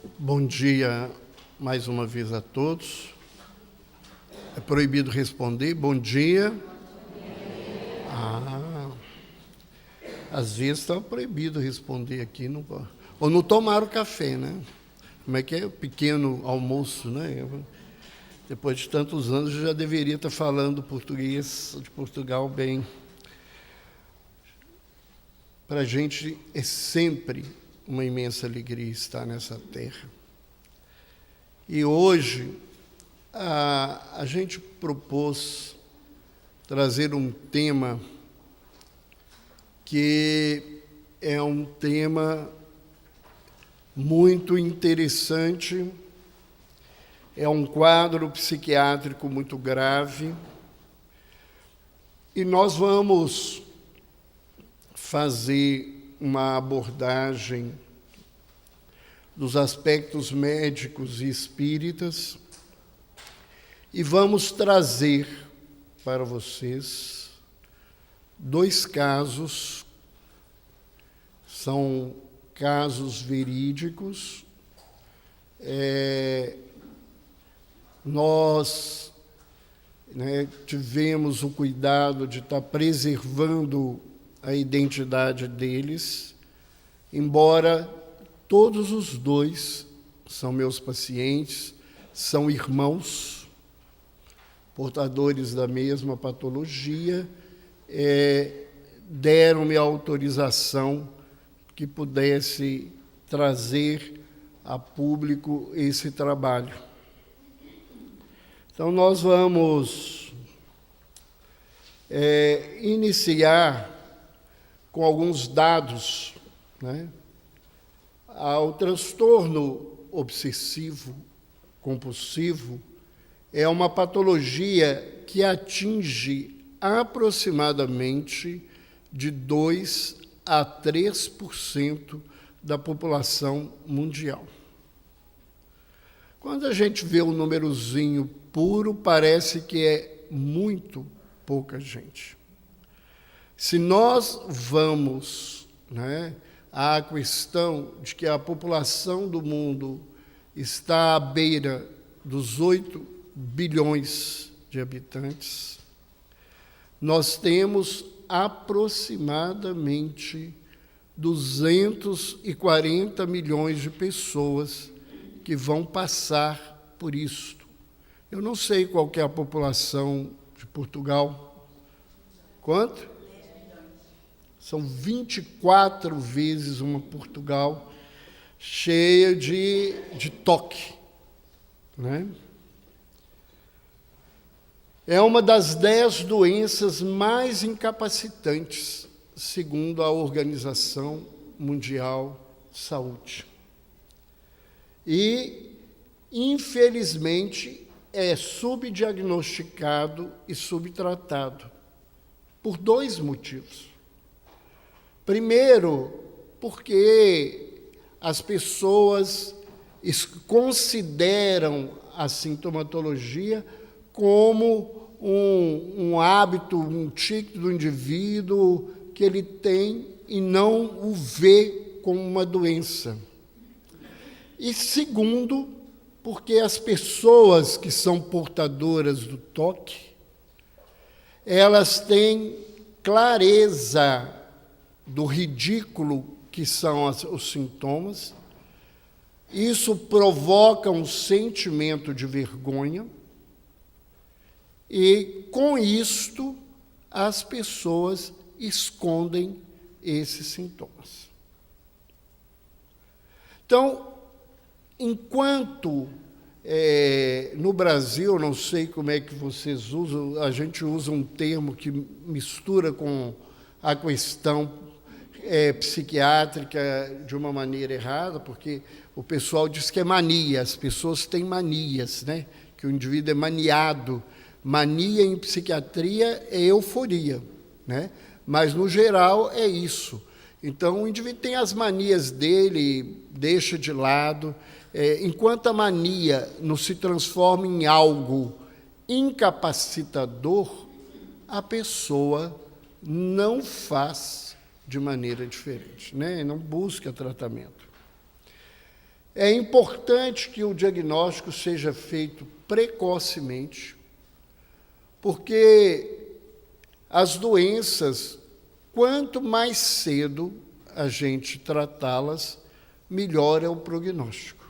Bom dia mais uma vez a todos. É proibido responder. Bom dia. Às vezes está proibido responder aqui. Não, ou não tomaram café, né? Como é que é? Pequeno almoço, né? Depois de tantos anos, eu já deveria estar falando português de Portugal bem. Para a gente é sempre uma imensa alegria estar nessa terra. E hoje a gente propôs trazer um tema que é um tema muito interessante, é um quadro psiquiátrico muito grave, e nós vamos fazer uma abordagem dos aspectos médicos e espíritas e vamos trazer para vocês 2 casos, são casos verídicos. Nós tivemos o cuidado de estar preservando a identidade deles, embora todos os 2 são meus pacientes, são irmãos, portadores da mesma patologia, deram-me a autorização que pudesse trazer a público esse trabalho. Então, nós vamos iniciar com alguns dados, né? O transtorno obsessivo-compulsivo é uma patologia que atinge aproximadamente de 2 a 3% da população mundial. Quando a gente vê um númerozinho puro, parece que é muito pouca gente. Se nós vamos, à questão de que a população do mundo está à beira dos 8 bilhões de habitantes, nós temos aproximadamente 240 milhões de pessoas que vão passar por isto. Eu não sei qual que é a população de Portugal. Quanto? São 24 vezes uma Portugal cheia de toque, né? É uma das 10 doenças mais incapacitantes, segundo a Organização Mundial de Saúde. E, infelizmente, é subdiagnosticado e subtratado por 2 motivos. Primeiro, porque as pessoas consideram a sintomatologia como um hábito, um tique do indivíduo que ele tem e não o vê como uma doença. E segundo, porque as pessoas que são portadoras do toque, elas têm clareza do ridículo que são os sintomas. Isso provoca um sentimento de vergonha e, com isto, as pessoas escondem esses sintomas. Então, enquanto no Brasil, não sei como é que vocês usam, a gente usa um termo que mistura com a questão psiquiátrica de uma maneira errada, porque o pessoal diz que é mania, as pessoas têm manias, né? Que o indivíduo é maniado. Mania em psiquiatria é euforia, né? Mas, no geral, é isso. Então, o indivíduo tem as manias dele, deixa de lado. Enquanto a mania não se transforma em algo incapacitador, a pessoa não faz de maneira diferente, né? Não busca tratamento. É importante que o diagnóstico seja feito precocemente, porque as doenças, quanto mais cedo a gente tratá-las, melhor é o prognóstico.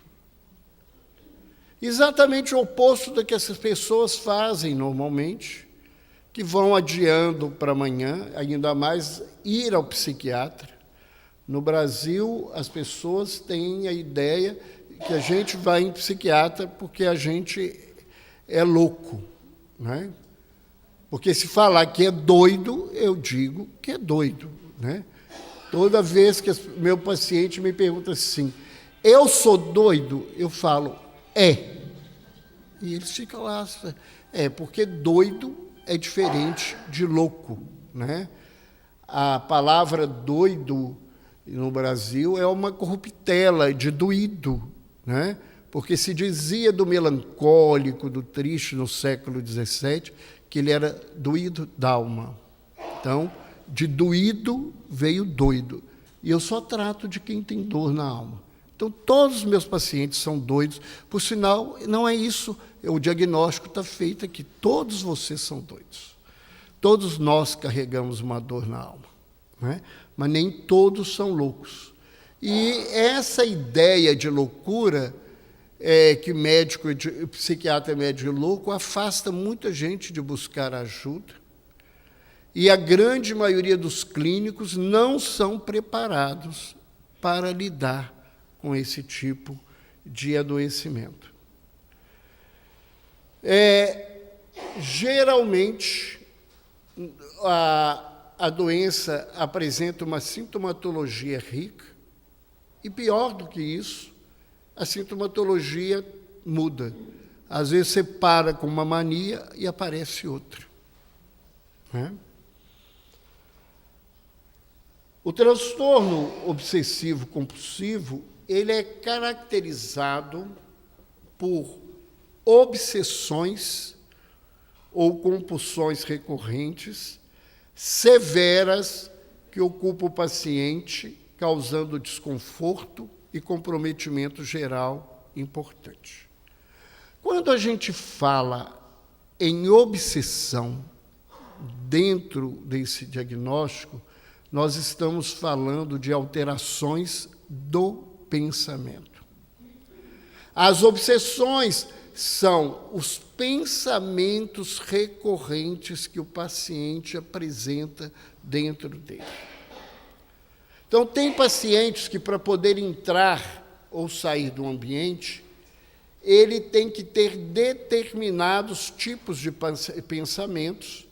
Exatamente o oposto do que essas pessoas fazem normalmente, que vão adiando para amanhã, ainda mais ir ao psiquiatra. No Brasil, as pessoas têm a ideia que a gente vai em psiquiatra porque a gente é louco, né? Porque se falar que é doido, eu digo que é doido, né? Toda vez que meu paciente me pergunta assim, eu sou doido? Eu falo, é. E eles ficam lá, porque doido é diferente de louco, né? A palavra doido no Brasil é uma corruptela de doído, né? Porque se dizia do melancólico, do triste no século XVII, que ele era doído d'alma. Então, de doído veio doido. E eu só trato de quem tem dor na alma. Então, todos os meus pacientes são doidos. Por sinal, não é isso. O diagnóstico está feito aqui. Todos vocês são doidos. Todos nós carregamos uma dor na alma, né? Mas nem todos são loucos. E essa ideia de loucura, que médico, psiquiatra médico louco, afasta muita gente de buscar ajuda. E a grande maioria dos clínicos não são preparados para lidar com esse tipo de adoecimento. Geralmente, a doença apresenta uma sintomatologia rica, e pior do que isso, a sintomatologia muda. Às vezes você para com uma mania e aparece outra, né? O transtorno obsessivo-compulsivo, ele é caracterizado por obsessões ou compulsões recorrentes, severas, que ocupam o paciente, causando desconforto e comprometimento geral importante. Quando a gente fala em obsessão dentro desse diagnóstico, nós estamos falando de alterações do pensamento. As obsessões são os pensamentos recorrentes que o paciente apresenta dentro dele. Então, tem pacientes que, para poder entrar ou sair do ambiente, ele tem que ter determinados tipos de pensamentos,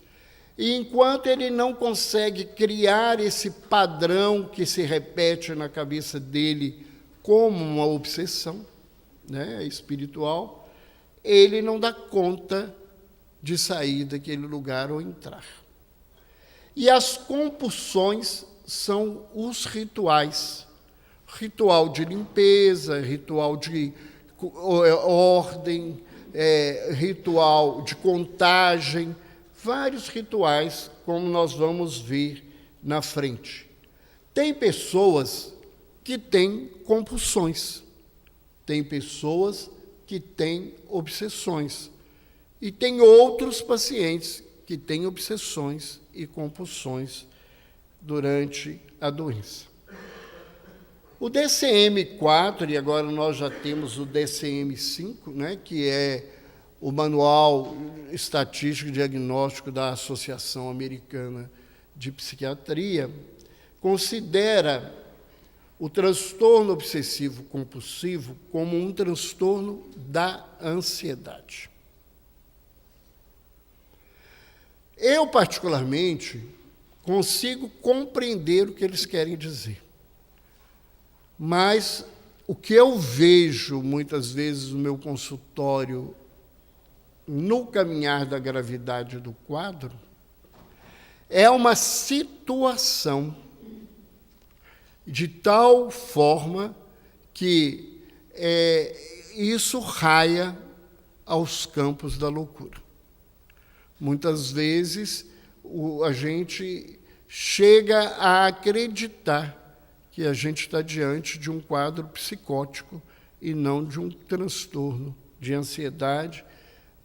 e enquanto ele não consegue criar esse padrão que se repete na cabeça dele como uma obsessão, né, espiritual, ele não dá conta de sair daquele lugar ou entrar. E as compulsões são os rituais. Ritual de limpeza, ritual de ordem, ritual de contagem, vários rituais, como nós vamos ver na frente. Tem pessoas que têm compulsões, tem pessoas que têm obsessões, e tem outros pacientes que têm obsessões e compulsões durante a doença. O DCM-4, e agora nós já temos o DCM-5, né, que é o Manual Estatístico e Diagnóstico da Associação Americana de Psiquiatria, considera o transtorno obsessivo-compulsivo como um transtorno da ansiedade. Eu, particularmente, consigo compreender o que eles querem dizer. Mas o que eu vejo, muitas vezes, no meu consultório, no caminhar da gravidade do quadro, é uma situação de tal forma que isso raia aos campos da loucura. Muitas vezes a gente chega a acreditar que a gente está diante de um quadro psicótico e não de um transtorno de ansiedade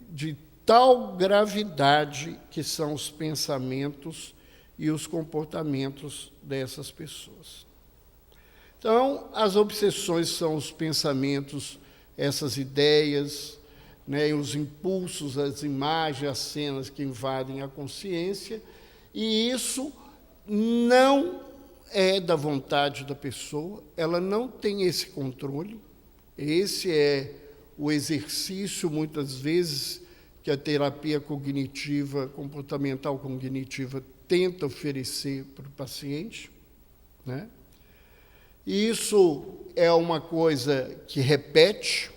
de tal gravidade que são os pensamentos e os comportamentos dessas pessoas. Então, as obsessões são os pensamentos, essas ideias, né, os impulsos, as imagens, as cenas que invadem a consciência, e isso não é da vontade da pessoa, ela não tem esse controle. Esse é o exercício, muitas vezes, que a terapia cognitiva, comportamental cognitiva, tenta oferecer para o paciente, né? E isso é uma coisa que repete,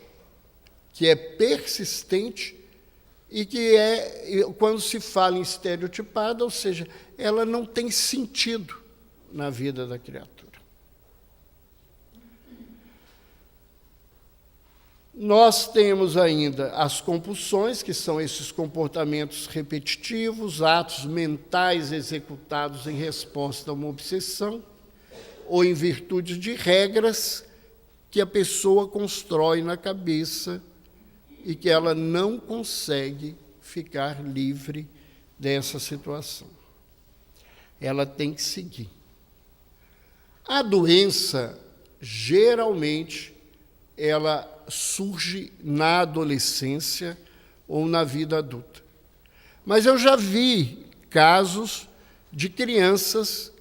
que é persistente e que quando se fala em estereotipada, ou seja, ela não tem sentido na vida da criatura. Nós temos ainda as compulsões, que são esses comportamentos repetitivos, atos mentais executados em resposta a uma obsessão, ou em virtude de regras que a pessoa constrói na cabeça e que ela não consegue ficar livre dessa situação. Ela tem que seguir. A doença, geralmente, ela surge na adolescência ou na vida adulta. Mas eu já vi casos de crianças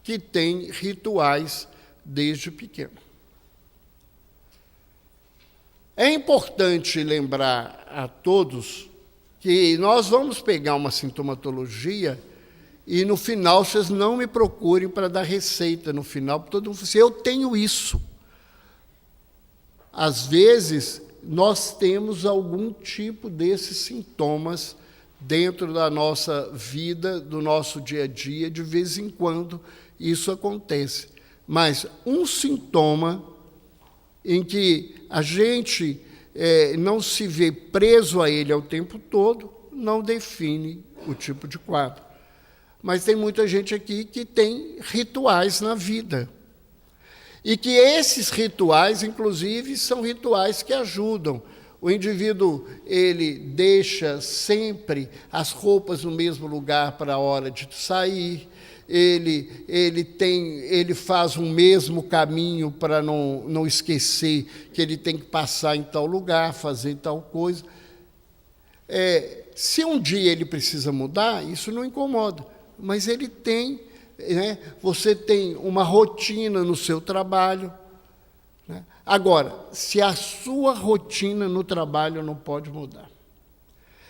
que têm rituais desde pequeno. É importante lembrar a todos que nós vamos pegar uma sintomatologia e, no final, vocês não me procurem para dar receita no final, porque todo mundo fala assim, eu tenho isso. Às vezes, nós temos algum tipo desses sintomas dentro da nossa vida, do nosso dia a dia, de vez em quando isso acontece. Mas um sintoma em que a gente não se vê preso a ele ao tempo todo, não define o tipo de quadro. Mas tem muita gente aqui que tem rituais na vida. E que esses rituais, inclusive, são rituais que ajudam. O indivíduo, ele deixa sempre as roupas no mesmo lugar para a hora de sair, ele faz um mesmo caminho para não esquecer que ele tem que passar em tal lugar, fazer tal coisa. Se um dia ele precisa mudar, isso não incomoda, mas ele tem... Né? Você tem uma rotina no seu trabalho, né? Agora, se a sua rotina no trabalho não pode mudar,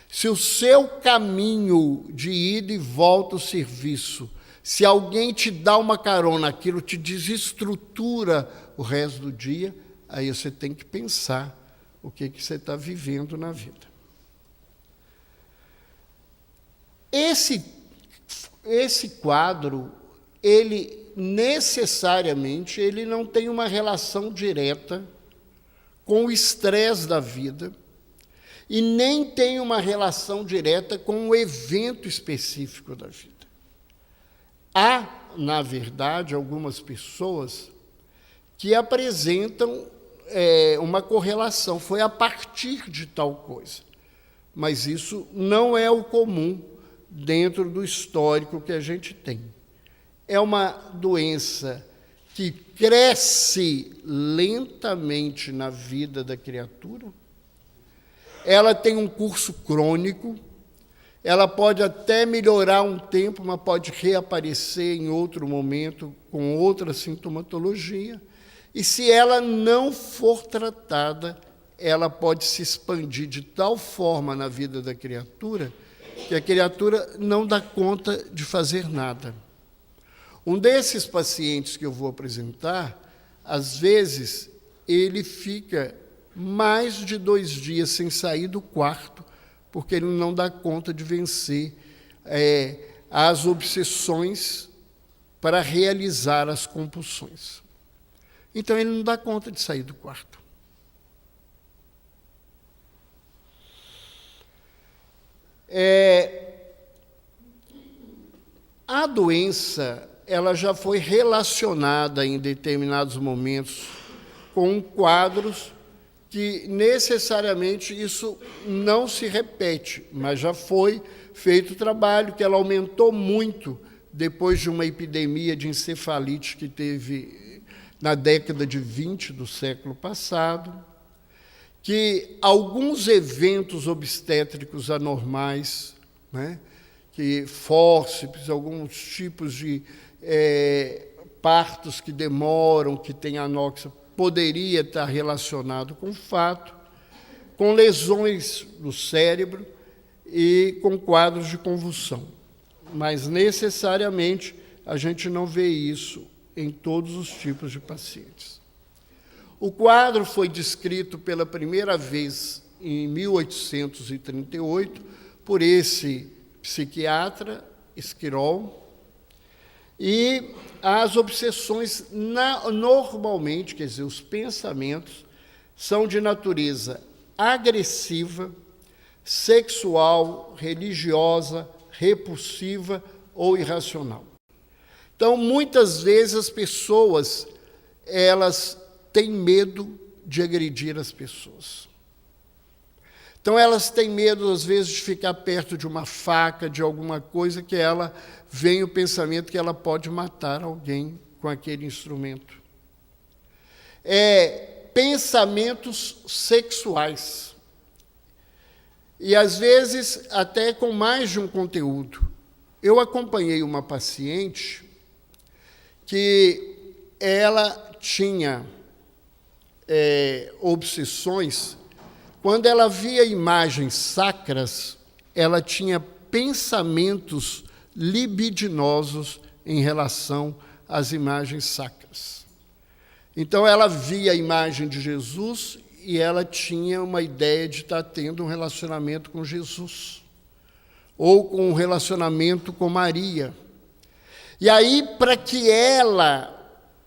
se o seu caminho de ida e volta ao serviço, se alguém te dá uma carona, aquilo te desestrutura o resto do dia, aí você tem que pensar o que você está vivendo na vida. Esse quadro, ele necessariamente ele não tem uma relação direta com o estresse da vida e nem tem uma relação direta com o evento específico da vida. Há, na verdade, algumas pessoas que apresentam uma correlação, foi a partir de tal coisa, mas isso não é o comum dentro do histórico que a gente tem. É uma doença que cresce lentamente na vida da criatura, ela tem um curso crônico, ela pode até melhorar um tempo, mas pode reaparecer em outro momento com outra sintomatologia, e se ela não for tratada, ela pode se expandir de tal forma na vida da criatura que a criatura não dá conta de fazer nada. Um desses pacientes que eu vou apresentar, às vezes, ele fica mais de 2 dias sem sair do quarto, porque ele não dá conta de vencer as obsessões para realizar as compulsões. Então, ele não dá conta de sair do quarto. A doença, ela já foi relacionada em determinados momentos com quadros que necessariamente isso não se repete, mas já foi feito o trabalho, que ela aumentou muito depois de uma epidemia de encefalite que teve na década de 20 do século passado, que alguns eventos obstétricos anormais, né, que fórceps, alguns tipos de partos que demoram, que têm anóxia, poderia estar relacionado com o fato, com lesões no cérebro e com quadros de convulsão. Mas, necessariamente, a gente não vê isso em todos os tipos de pacientes. O quadro foi descrito pela primeira vez em 1838 por esse psiquiatra, Esquirol, e as obsessões, normalmente, quer dizer, os pensamentos, são de natureza agressiva, sexual, religiosa, repulsiva ou irracional. Então, muitas vezes as pessoas, elas têm medo de agredir as pessoas. Então, elas têm medo, às vezes, de ficar perto de uma faca, de alguma coisa, que ela vem o pensamento que ela pode matar alguém com aquele instrumento. Pensamentos sexuais. E, às vezes, até com mais de um conteúdo. Eu acompanhei uma paciente que ela tinha obsessões. Quando ela via imagens sacras, ela tinha pensamentos libidinosos em relação às imagens sacras. Então, ela via a imagem de Jesus e ela tinha uma ideia de estar tendo um relacionamento com Jesus, ou com um relacionamento com Maria. E aí, para que ela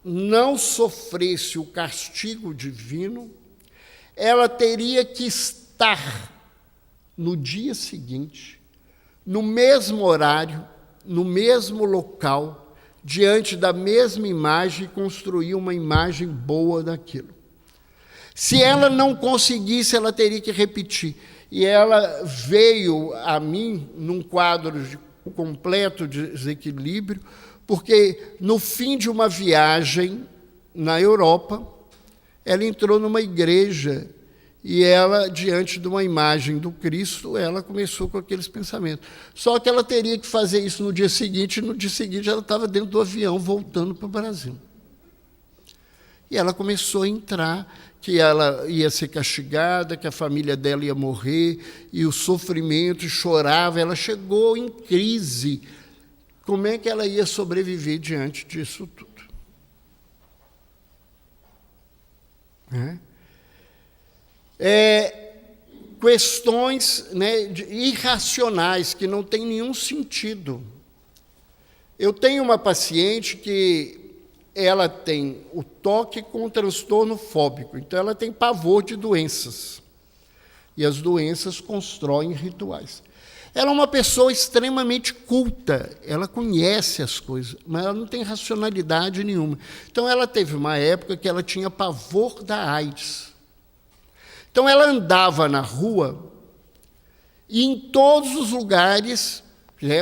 não sofresse o castigo divino, ela teria que estar no dia seguinte, no mesmo horário, no mesmo local, diante da mesma imagem e construir uma imagem boa daquilo. Se ela não conseguisse, ela teria que repetir. E ela veio a mim num quadro de completo desequilíbrio, porque no fim de uma viagem na Europa, ela entrou numa igreja e ela, diante de uma imagem do Cristo, ela começou com aqueles pensamentos. Só que ela teria que fazer isso no dia seguinte, e no dia seguinte ela estava dentro do avião, voltando para o Brasil. E ela começou a entrar, que ela ia ser castigada, que a família dela ia morrer, e o sofrimento, e chorava. Ela chegou em crise. Como é que ela ia sobreviver diante disso tudo? Questões, né, irracionais, que não têm nenhum sentido. Eu tenho uma paciente que ela tem o toque com transtorno fóbico, então ela tem pavor de doenças. E as doenças constroem rituais. Ela é uma pessoa extremamente culta, ela conhece as coisas, mas ela não tem racionalidade nenhuma. Então, ela teve uma época que ela tinha pavor da AIDS. Então, ela andava na rua e em todos os lugares,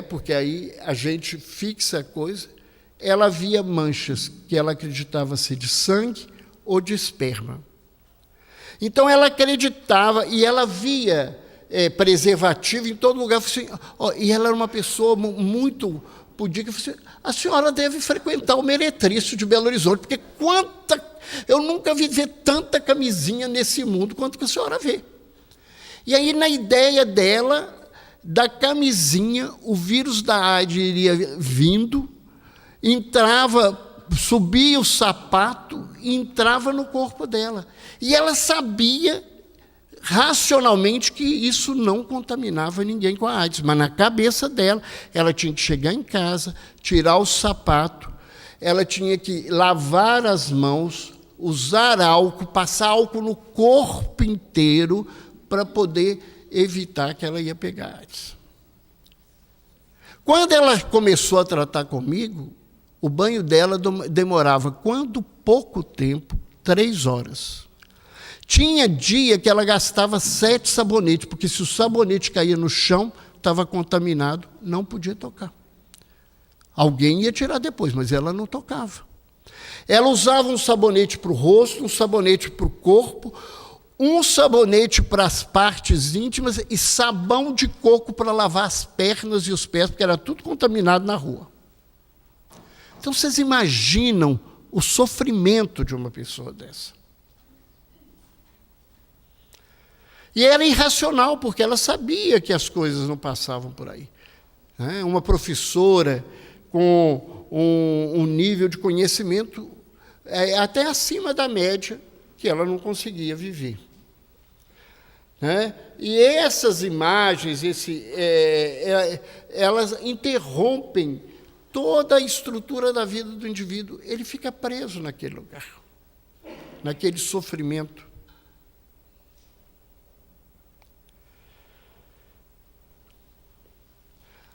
porque aí a gente fixa a coisa, ela via manchas que ela acreditava ser de sangue ou de esperma. Então, ela acreditava e ela via preservativo em todo lugar. Assim, e ela era uma pessoa muito pudica. Assim, a senhora deve frequentar o Meretrício de Belo Horizonte, porque eu nunca vi ver tanta camisinha nesse mundo quanto que a senhora vê. E aí, na ideia dela, da camisinha, o vírus da AIDS iria vindo, entrava, subia o sapato e entrava no corpo dela. E ela sabia racionalmente que isso não contaminava ninguém com a AIDS, mas na cabeça dela, ela tinha que chegar em casa, tirar o sapato, ela tinha que lavar as mãos, usar álcool, passar álcool no corpo inteiro para poder evitar que ela ia pegar AIDS. Quando ela começou a tratar comigo, o banho dela demorava, quando pouco tempo, 3 horas. Tinha dia que ela gastava 7 sabonetes, porque se o sabonete caía no chão, estava contaminado, não podia tocar. Alguém ia tirar depois, mas ela não tocava. Ela usava um sabonete para o rosto, um sabonete para o corpo, um sabonete para as partes íntimas e sabão de coco para lavar as pernas e os pés, porque era tudo contaminado na rua. Então, vocês imaginam o sofrimento de uma pessoa dessa. E era irracional, porque ela sabia que as coisas não passavam por aí. Uma professora com um nível de conhecimento até acima da média, que ela não conseguia viver. E essas imagens, elas interrompem toda a estrutura da vida do indivíduo. Ele fica preso naquele lugar, naquele sofrimento.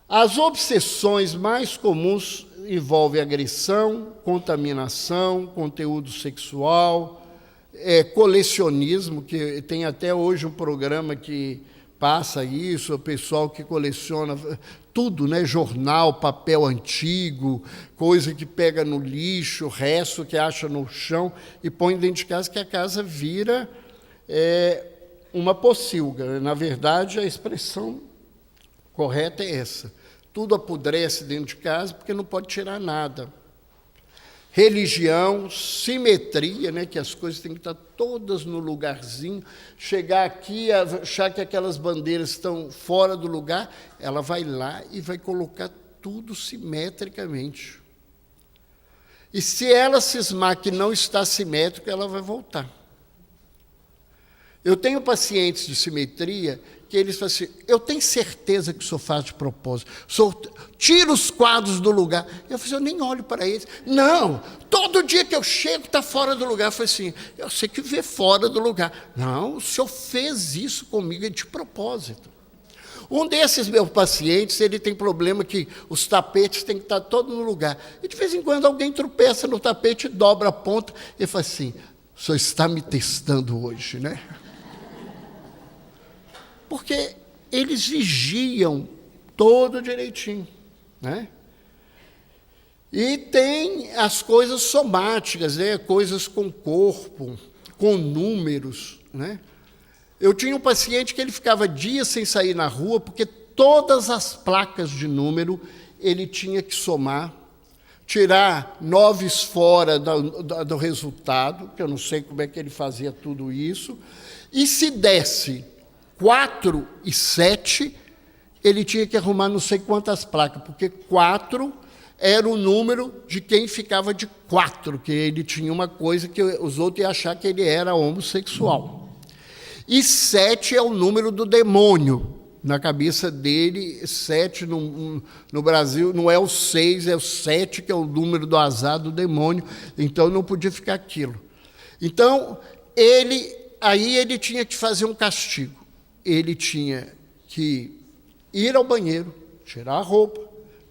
As obsessões mais comuns envolvem agressão, contaminação, conteúdo sexual, colecionismo, que tem até hoje um programa que passa isso, o pessoal que coleciona tudo, jornal, papel antigo, coisa que pega no lixo, resto que acha no chão e põe dentro de casa, que a casa vira uma pocilga. Na verdade, a expressão correta é essa. Tudo apodrece dentro de casa porque não pode tirar nada. Religião, simetria, que as coisas têm que estar todas no lugarzinho. Chegar aqui, achar que aquelas bandeiras estão fora do lugar, ela vai lá e vai colocar tudo simetricamente. E se ela cismar que não está simétrico, ela vai voltar. Eu tenho pacientes de simetria que eles falam assim, eu tenho certeza que o senhor faz de propósito, o senhor tira os quadros do lugar. Eu falei, eu nem olho para eles. Não, todo dia que eu chego está fora do lugar. Eu falei assim, eu sei que vê fora do lugar. Não, o senhor fez isso comigo de propósito. Um desses meus pacientes, ele tem problema que os tapetes têm que estar todos no lugar. E de vez em quando alguém tropeça no tapete, dobra a ponta e fala assim, o senhor está me testando hoje, Porque eles vigiam todo direitinho, E tem as coisas somáticas, coisas com corpo, com números, Eu tinha um paciente que ele ficava dias sem sair na rua, porque todas as placas de número ele tinha que somar, tirar 9 fora do resultado, que eu não sei como é que ele fazia tudo isso, e se desse 4 e 7, ele tinha que arrumar não sei quantas placas, porque 4 era o número de quem ficava de 4, que ele tinha uma coisa que os outros iam achar que ele era homossexual. E 7 é o número do demônio. Na cabeça dele, 7 no Brasil não é o 6, é o 7, que é o número do azar do demônio, então não podia ficar aquilo. Então, aí ele tinha que fazer um castigo. Ele tinha que ir ao banheiro, tirar a roupa,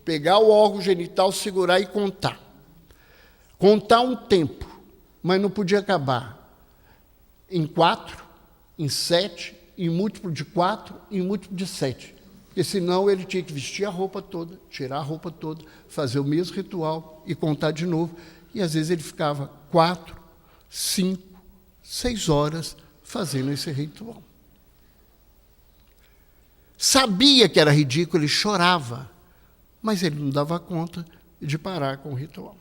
pegar o órgão genital, segurar e contar. Contar um tempo, mas não podia acabar em 4, em 7, em múltiplo de 4, em múltiplo de 7. Porque senão ele tinha que vestir a roupa toda, tirar a roupa toda, fazer o mesmo ritual e contar de novo. E às vezes ele ficava 4, 5, 6 horas fazendo esse ritual. Sabia que era ridículo, ele chorava, mas ele não dava conta de parar com o ritual.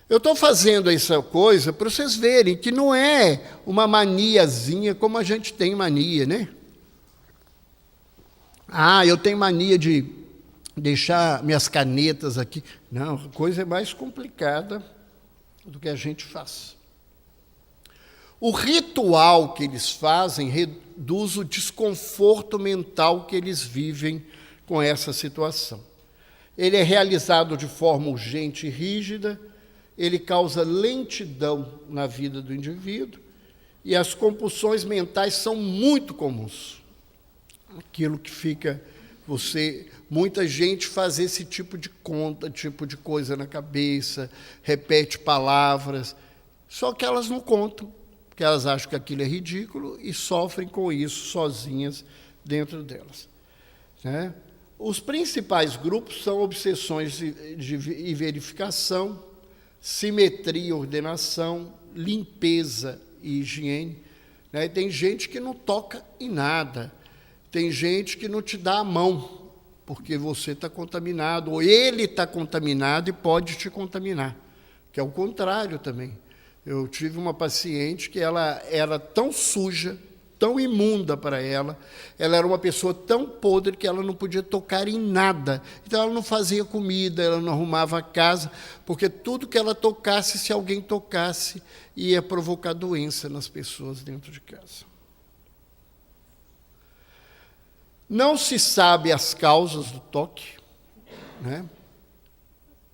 Eu estou fazendo essa coisa para vocês verem que não é uma maniazinha como a gente tem mania, eu tenho mania de deixar minhas canetas aqui. Não, a coisa é mais complicada do que a gente faz. O ritual que eles fazem reduz o desconforto mental que eles vivem com essa situação. Ele é realizado de forma urgente e rígida, ele causa lentidão na vida do indivíduo e as compulsões mentais são muito comuns. Aquilo que fica muita gente faz esse tipo de conta, tipo de coisa na cabeça, repete palavras, só que elas não contam. porque elas acham que aquilo é ridículo e sofrem com isso sozinhas dentro delas, né? Os principais grupos são obsessões e verificação, simetria e ordenação, limpeza e higiene, né? Tem gente que não toca em nada, tem gente que não te dá a mão, porque você está contaminado, ou ele está contaminado e pode te contaminar, que é o contrário também. Eu tive uma paciente que ela era tão suja, tão imunda para ela era uma pessoa tão podre que ela não podia tocar em nada. Então, ela não fazia comida, ela não arrumava a casa, porque tudo que ela tocasse, se alguém tocasse, ia provocar doença nas pessoas dentro de casa. Não se sabe as causas do toque, né?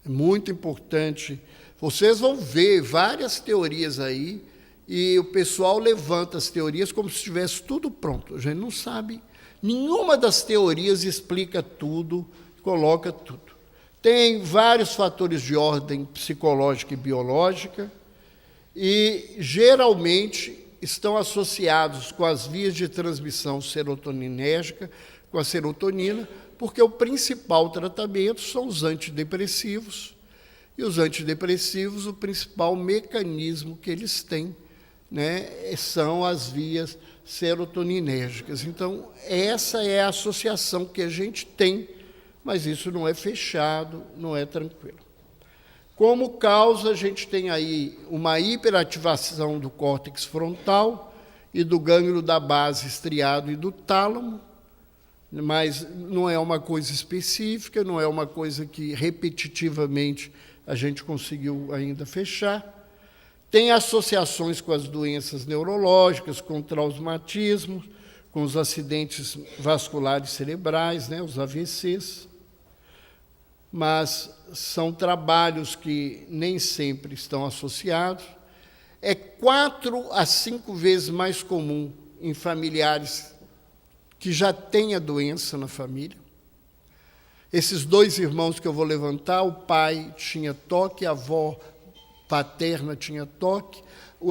É muito importante. Vocês vão ver várias teorias aí, e o pessoal levanta as teorias como se estivesse tudo pronto. A gente não sabe. Nenhuma das teorias explica tudo, coloca tudo. Tem vários fatores de ordem psicológica e biológica, e geralmente estão associados com as vias de transmissão serotoninérgica, com a serotonina, porque o principal tratamento são os antidepressivos, e os antidepressivos, o principal mecanismo que eles têm, né, são as vias serotoninérgicas. Então, essa é a associação que a gente tem, mas isso não é fechado, não é tranquilo. Como causa, a gente tem aí uma hiperativação do córtex frontal e do gânglio da base estriado e do tálamo, mas não é uma coisa específica, não é uma coisa que repetitivamente a gente conseguiu ainda fechar. Tem associações com as doenças neurológicas, com o traumatismo, com os acidentes vasculares cerebrais, né, os AVCs, mas são trabalhos que nem sempre estão associados. É 4 a 5 vezes mais comum em familiares que já têm a doença na família. Esses 2 irmãos que eu vou levantar, o pai tinha toque, a avó paterna tinha toque,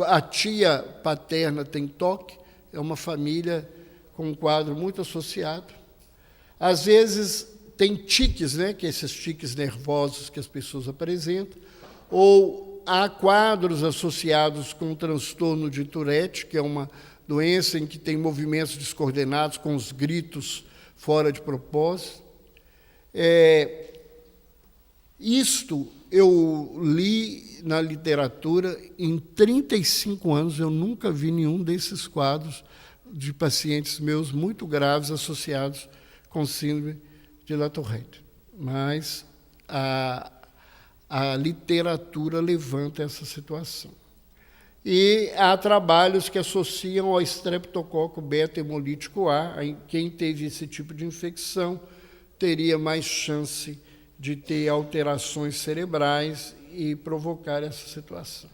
a tia paterna tem toque, é uma família com um quadro muito associado. Às vezes tem tiques, né, que é esses tiques nervosos que as pessoas apresentam, ou há quadros associados com o transtorno de Tourette, que é uma doença em que tem movimentos descoordenados, com os gritos fora de propósito. Isto eu li na literatura, em 35 anos eu nunca vi nenhum desses quadros de pacientes meus muito graves associados com síndrome de La Tourette. Mas a literatura levanta essa situação. E há trabalhos que associam ao estreptococo beta-hemolítico A, quem teve esse tipo de infecção teria mais chance de ter alterações cerebrais e provocar essa situação.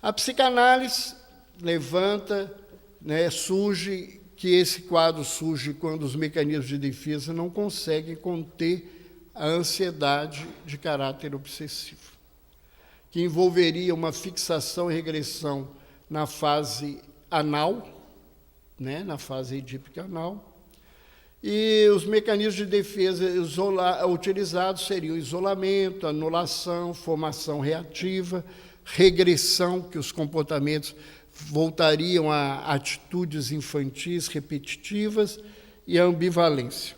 A psicanálise levanta, né, surge que esse quadro surge quando os mecanismos de defesa não conseguem conter a ansiedade de caráter obsessivo, que envolveria uma fixação e regressão na fase anal, né, na fase edípica anal, e os mecanismos de defesa utilizados seriam isolamento, anulação, formação reativa, regressão, que os comportamentos voltariam a atitudes infantis repetitivas, e a ambivalência.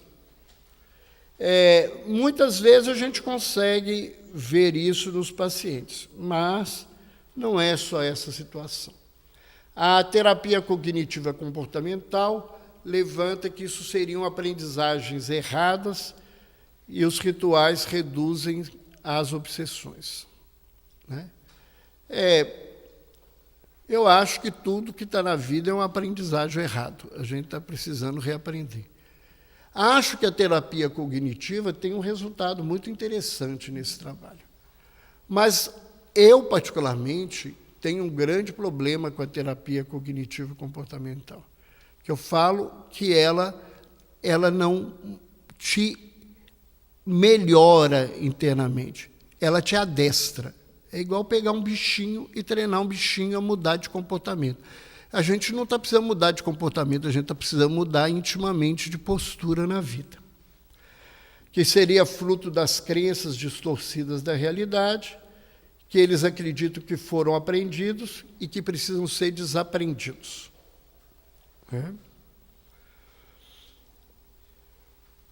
Muitas vezes a gente consegue ver isso nos pacientes, mas não é só essa situação. A terapia cognitiva comportamental levanta que isso seriam aprendizagens erradas e os rituais reduzem as obsessões, né? Eu acho que tudo que está na vida é um aprendizagem errado. A gente está precisando reaprender. Acho que a terapia cognitiva tem um resultado muito interessante nesse trabalho. Mas eu, particularmente, tenho um grande problema com a terapia cognitiva comportamental. Que eu falo que ela não te melhora internamente, ela te adestra, É igual pegar um bichinho e treinar um bichinho a mudar de comportamento. A gente não está precisando mudar de comportamento, a gente está precisando mudar intimamente de postura na vida, que seria fruto das crenças distorcidas da realidade, que eles acreditam que foram aprendidos e que precisam ser desaprendidos.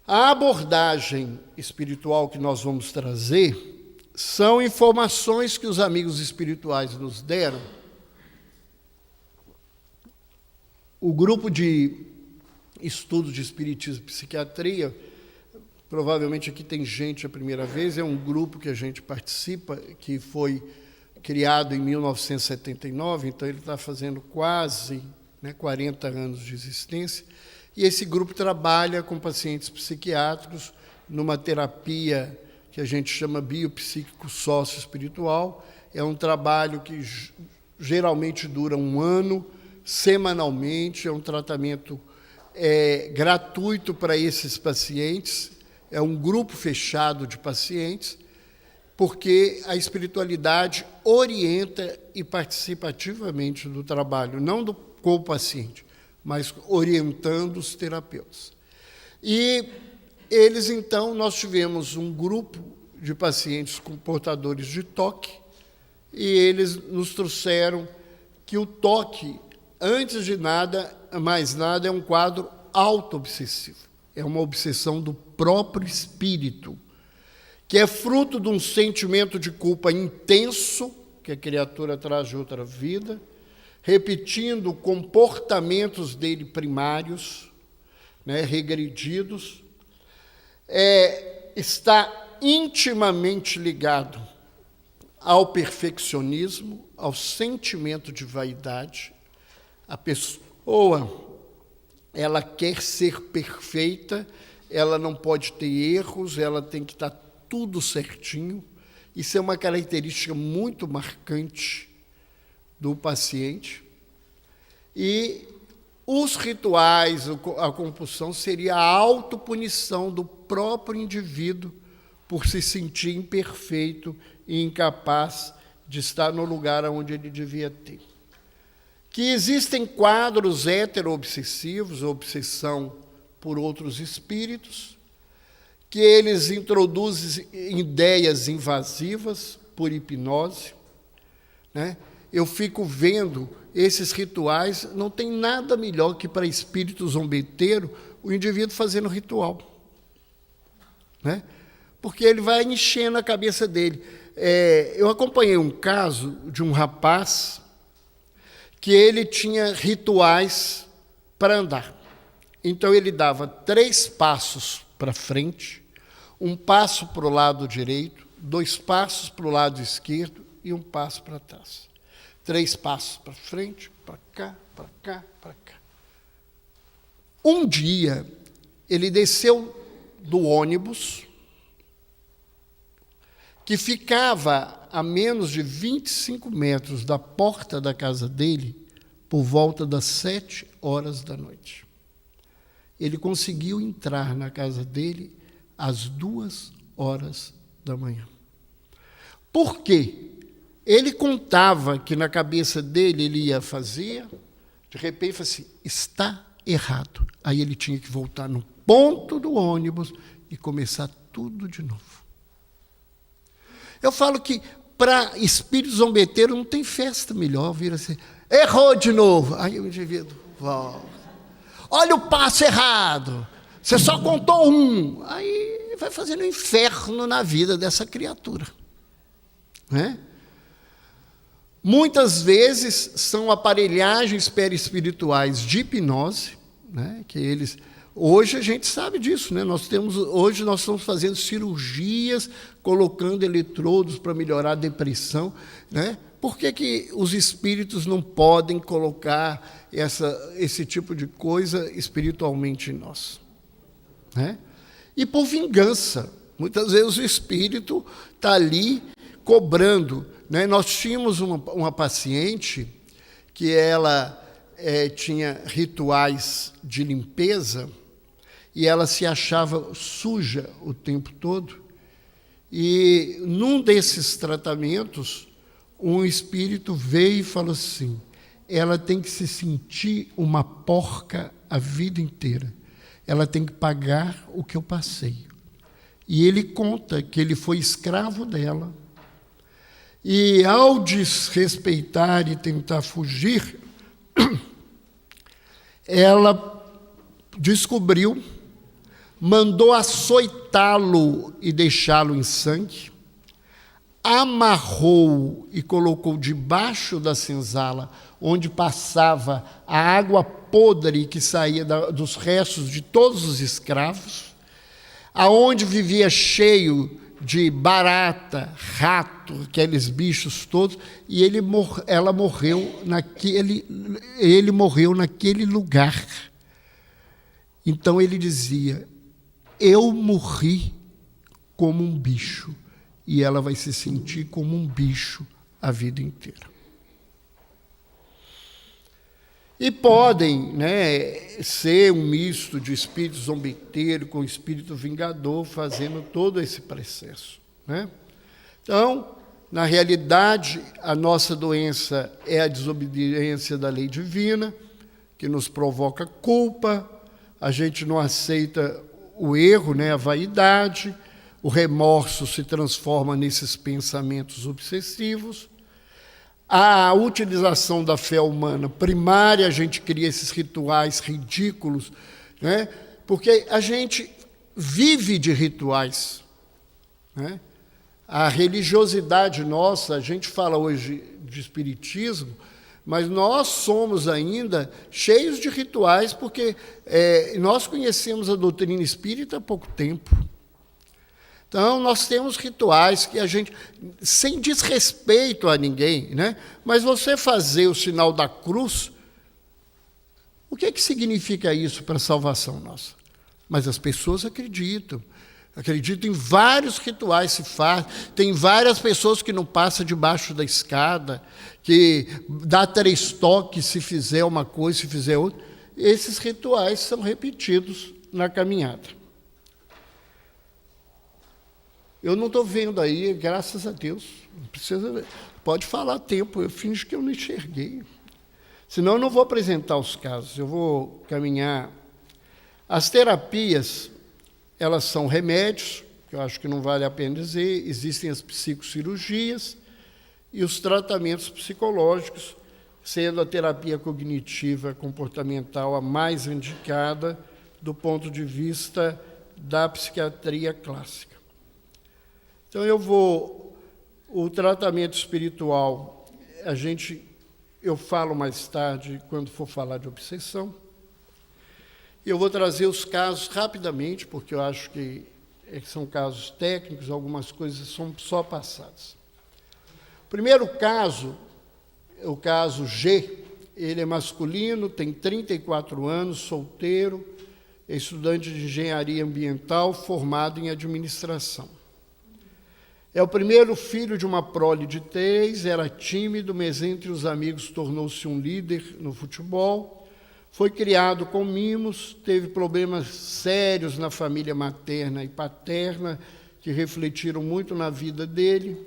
A abordagem espiritual que nós vamos trazer são informações que os amigos espirituais nos deram. O grupo de estudo de espiritismo e psiquiatria, provavelmente aqui tem gente a primeira vez, é um grupo que a gente participa, que foi criado em 1979, então ele está fazendo quase 40 anos de existência, e esse grupo trabalha com pacientes psiquiátricos numa terapia que a gente chama biopsíquico sócio-espiritual. É um trabalho que geralmente dura 1 ano, semanalmente, é um tratamento gratuito para esses pacientes, é um grupo fechado de pacientes, porque a espiritualidade orienta e participa ativamente do trabalho, não com o paciente, mas orientando os terapeutas. E eles, então, nós tivemos um grupo de pacientes com portadores de toque, e eles nos trouxeram que o toque, antes de nada, mais nada, é um quadro auto-obsessivo. É uma obsessão do próprio espírito, que é fruto de um sentimento de culpa intenso, que a criatura traz de outra vida, repetindo comportamentos dele primários, regredidos, está intimamente ligado ao perfeccionismo, ao sentimento de vaidade. A pessoa, ela quer ser perfeita, ela não pode ter erros, ela tem que estar tudo certinho. Isso é uma característica muito marcante do paciente. E os rituais, a compulsão, seria a autopunição do próprio indivíduo por se sentir imperfeito e incapaz de estar no lugar onde ele devia ter. Que existem quadros hetero-obsessivos, obsessão por outros espíritos, que eles introduzem ideias invasivas por hipnose. Eu fico vendo esses rituais, não tem nada melhor que para espírito zombeteiro o indivíduo fazendo ritual. Porque ele vai enchendo a cabeça dele. Eu acompanhei um caso de um rapaz que ele tinha rituais para andar. Então ele dava 3 passos para frente, 1 passo para o lado direito, 2 passos para o lado esquerdo e 1 passo para trás. 3 passos para frente, para cá, para cá, para cá. Um dia, ele desceu do ônibus, que ficava a menos de 25 metros da porta da casa dele, por volta das 7 horas da noite. Ele conseguiu entrar na casa dele às 2 horas da manhã. Por quê? Ele contava que na cabeça dele ele ia fazer, de repente falou assim, está errado. Aí ele tinha que voltar no ponto do ônibus e começar tudo de novo. Eu falo que para espírito zombeteiro não tem festa melhor, vira assim, errou de novo. Aí o indivíduo volta. Olha o passo errado, você só contou 1. Aí vai fazendo um inferno na vida dessa criatura. Muitas vezes são aparelhagens perispirituais de hipnose, que eles... Hoje a gente sabe disso, hoje nós estamos fazendo cirurgias, colocando eletrodos para melhorar a depressão. Por que os espíritos não podem colocar esse tipo de coisa espiritualmente em nós? E por vingança. Muitas vezes o espírito está ali cobrando. Nós tínhamos uma paciente que ela tinha rituais de limpeza e ela se achava suja o tempo todo. E num desses tratamentos, um espírito veio e falou assim: ela tem que se sentir uma porca a vida inteira. Ela tem que pagar o que eu passei. E ele conta que ele foi escravo dela. E ao desrespeitar e tentar fugir, ela descobriu, mandou açoitá-lo e deixá-lo em sangue, amarrou e colocou debaixo da senzala, onde passava a água podre que saía dos restos de todos os escravos, aonde vivia cheio de barata, rato, aqueles bichos todos, e ele morreu naquele lugar. Então ele dizia: eu morri como um bicho, e ela vai se sentir como um bicho a vida inteira. E podem, ser um misto de espírito zombeteiro com espírito vingador, fazendo todo esse processo. Então, na realidade, a nossa doença é a desobediência da lei divina, que nos provoca culpa, a gente não aceita o erro, a vaidade, o remorso se transforma nesses pensamentos obsessivos. A utilização da fé humana primária, a gente cria esses rituais ridículos, porque a gente vive de rituais. A religiosidade nossa, a gente fala hoje de espiritismo, mas nós somos ainda cheios de rituais, porque nós conhecemos a doutrina espírita há pouco tempo. Então, nós temos rituais que a gente, sem desrespeito a ninguém, mas você fazer o sinal da cruz, o que significa isso para a salvação nossa? Mas as pessoas acreditam em vários rituais se faz, tem várias pessoas que não passam debaixo da escada, que dá 3 toques se fizer uma coisa, se fizer outra. Esses rituais são repetidos na caminhada. Eu não estou vendo aí, graças a Deus. Não precisa, pode falar tempo, eu finjo que eu não enxerguei. Senão eu não vou apresentar os casos, eu vou caminhar. As terapias, elas são remédios, que eu acho que não vale a pena dizer, existem as psicocirurgias e os tratamentos psicológicos, sendo a terapia cognitiva comportamental a mais indicada do ponto de vista da psiquiatria clássica. Então, o tratamento espiritual, eu falo mais tarde, quando for falar de obsessão. Eu vou trazer os casos rapidamente, porque eu acho que são casos técnicos, algumas coisas são só passadas. O primeiro caso, é o caso G, ele é masculino, tem 34 anos, solteiro, é estudante de engenharia ambiental, formado em administração. É o primeiro filho de uma prole de 3, era tímido, mas entre os amigos tornou-se um líder no futebol. Foi criado com mimos, teve problemas sérios na família materna e paterna, que refletiram muito na vida dele.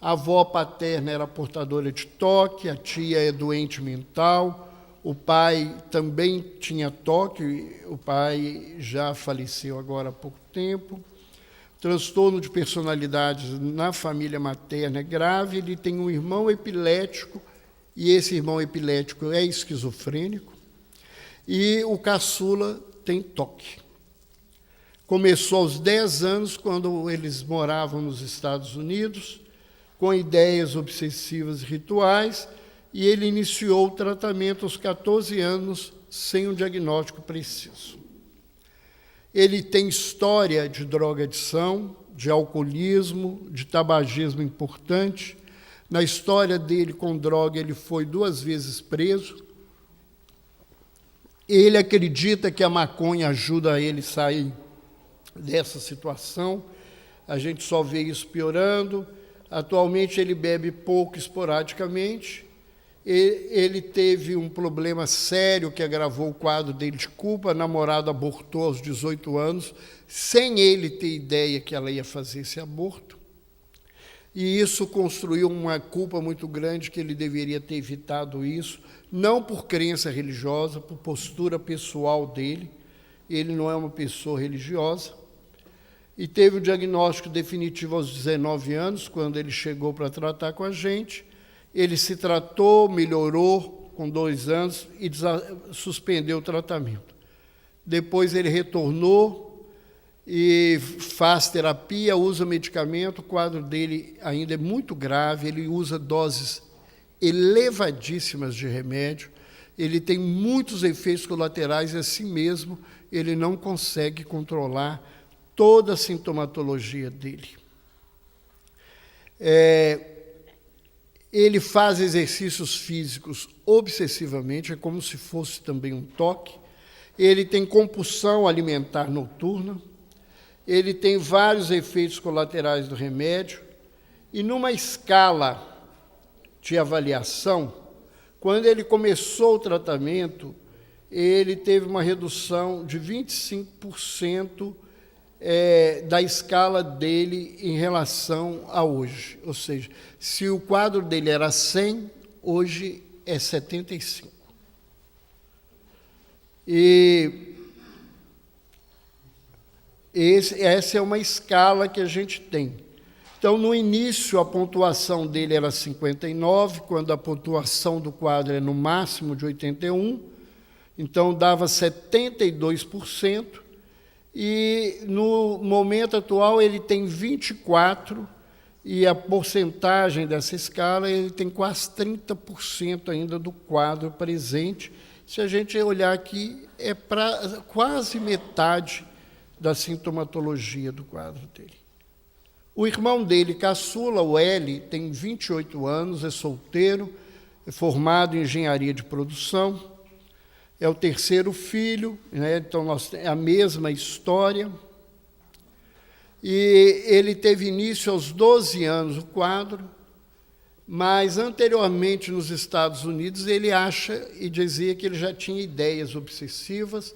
A avó paterna era portadora de toque, a tia é doente mental, o pai também tinha toque, o pai já faleceu agora há pouco tempo. Transtorno de personalidade na família materna é grave, ele tem um irmão epilético, e esse irmão epilético é esquizofrênico, e o caçula tem toque. Começou aos 10 anos, quando eles moravam nos Estados Unidos, com ideias obsessivas e rituais, e ele iniciou o tratamento aos 14 anos, sem um diagnóstico preciso. Ele tem história de drogadição, de alcoolismo, de tabagismo importante. Na história dele com droga, ele foi 2 vezes preso. Ele acredita que a maconha ajuda ele a sair dessa situação. A gente só vê isso piorando. Atualmente, ele bebe pouco, esporadicamente. Ele teve um problema sério que agravou o quadro dele de culpa. A namorada abortou aos 18 anos, sem ele ter ideia que ela ia fazer esse aborto. e isso construiu uma culpa muito grande, que ele deveria ter evitado isso, não por crença religiosa, por postura pessoal dele. Ele não é uma pessoa religiosa. E teve o diagnóstico definitivo aos 19 anos, quando ele chegou para tratar com a gente. Ele se tratou, melhorou com 2 anos e suspendeu o tratamento. Depois ele retornou e faz terapia, usa medicamento. O quadro dele ainda é muito grave, ele usa doses elevadíssimas de remédio, ele tem muitos efeitos colaterais e, assim mesmo, ele não consegue controlar toda a sintomatologia dele. Ele faz exercícios físicos obsessivamente, é como se fosse também um toque. Ele tem compulsão alimentar noturna, ele tem vários efeitos colaterais do remédio, e numa escala de avaliação, quando ele começou o tratamento, ele teve uma redução de 25% da escala dele em relação a hoje. Ou seja, se o quadro dele era 100, hoje é 75. E essa é uma escala que a gente tem. Então, no início, a pontuação dele era 59, quando a pontuação do quadro é no máximo de 81, então dava 72%, e no momento atual ele tem 24%, e a porcentagem dessa escala, ele tem quase 30% ainda do quadro presente. Se a gente olhar aqui, é para quase metade da sintomatologia do quadro dele. O irmão dele, caçula, o L, tem 28 anos, é solteiro, é formado em engenharia de produção, é o terceiro filho, né? Então nós temos a mesma história. E ele teve início aos 12 anos o quadro, mas anteriormente nos Estados Unidos ele acha e dizia que ele já tinha ideias obsessivas,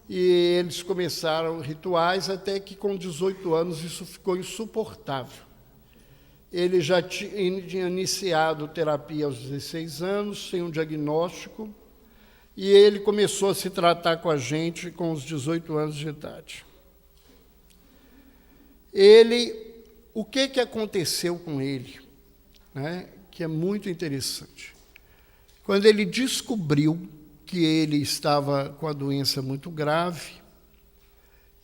e eles começaram rituais, até que com 18 anos isso ficou insuportável. Ele já tinha iniciado terapia aos 16 anos, sem um diagnóstico, e ele começou a se tratar com a gente com os 18 anos de idade. O que aconteceu com ele, né, que é muito interessante. Quando ele descobriu que ele estava com a doença muito grave,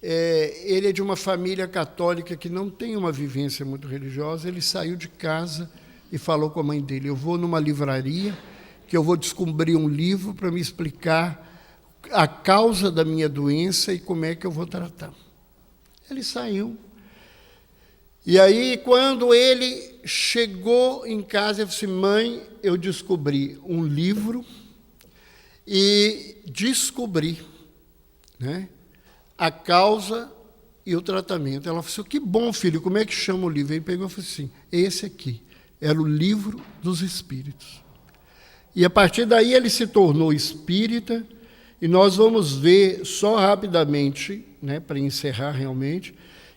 ele é de uma família católica que não tem uma vivência muito religiosa, ele saiu de casa e falou com a mãe dele: eu vou numa livraria, que eu vou descobrir um livro para me explicar a causa da minha doença e como é que eu vou tratar. Ele saiu. E aí, quando ele chegou em casa, ele disse: mãe, eu descobri um livro e descobri, né, a causa e o tratamento. Ela falou assim: que bom, filho, como é que chama o livro? Ele pegou e falou assim: esse aqui, era o Livro dos Espíritos. E a partir daí ele se tornou espírita, e nós vamos ver só rapidamente, né, para encerrar realmente,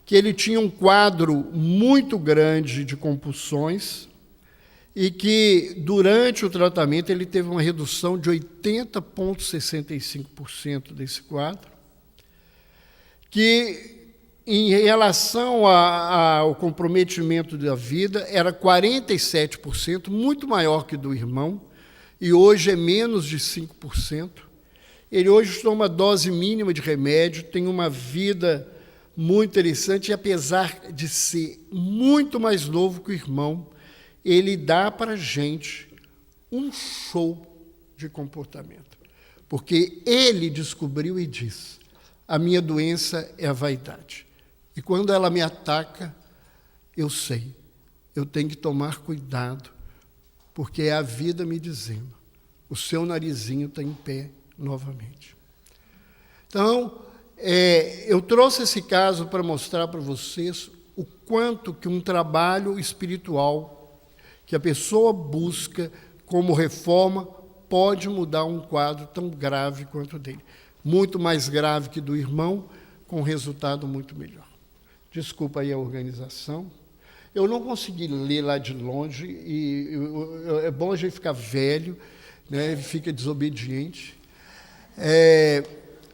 que ele tinha um quadro muito grande de compulsões, e que, durante o tratamento, ele teve uma redução de 80,65% desse quadro, que, em relação ao comprometimento da vida, era 47%, muito maior que do irmão, e hoje é menos de 5%. Ele hoje toma dose mínima de remédio, tem uma vida muito interessante, e apesar de ser muito mais novo que o irmão, ele dá para a gente um show de comportamento. Porque ele descobriu e diz: a minha doença é a vaidade. E quando ela me ataca, eu sei, eu tenho que tomar cuidado, porque é a vida me dizendo: o seu narizinho está em pé novamente. Então, eu trouxe esse caso para mostrar para vocês o quanto que um trabalho espiritual que a pessoa busca como reforma pode mudar um quadro tão grave quanto o dele. Muito mais grave que do irmão, com resultado muito melhor. Desculpa aí a organização. Eu não consegui ler lá de longe, é bom a gente ficar velho, né? Fica desobediente.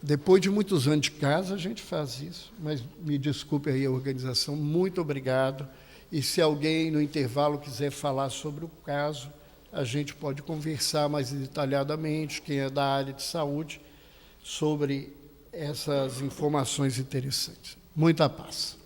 Depois de muitos anos de casa, a gente faz isso, mas me desculpe aí a organização, muito obrigado. E se alguém no intervalo quiser falar sobre o caso, a gente pode conversar mais detalhadamente, quem é da área de saúde, sobre essas informações interessantes. Muita paz.